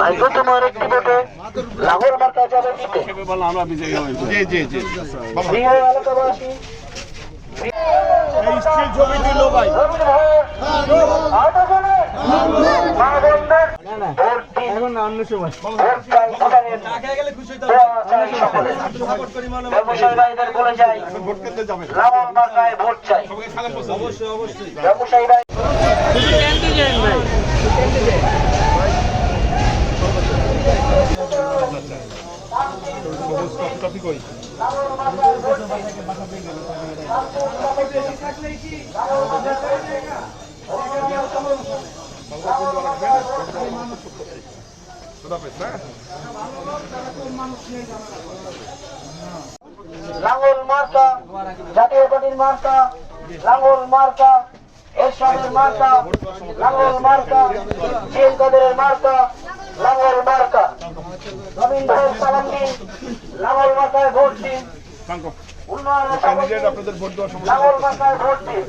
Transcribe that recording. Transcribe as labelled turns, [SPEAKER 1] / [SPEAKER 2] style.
[SPEAKER 1] ভাইগো তোমার একটি ভোটে লাঙ্গল মার্কা যাবে জিতে। প্রিয় এলাকাবাসী, ব্যবসায়ী ভাইদের বলে যাই লাঙ্গল মার্কায় ভোট চাই। ব্যবসায়ী ভাই লাঙ্গল মার্কা জাতীয় পার্টির মার্কা, লাঙ্গল মার্কা এরশাদের মার্কা, লাঙ্গল মার্কা জিএম কাদেরের মার্কা, লাঙ্গল মার্কা নবীন ভাইয়ের সালাম দিন, লাঙ্গল মার্কায় ভোট দিন, উন্নয়নের লাঙ্গল মার্কায় ভোট দিন।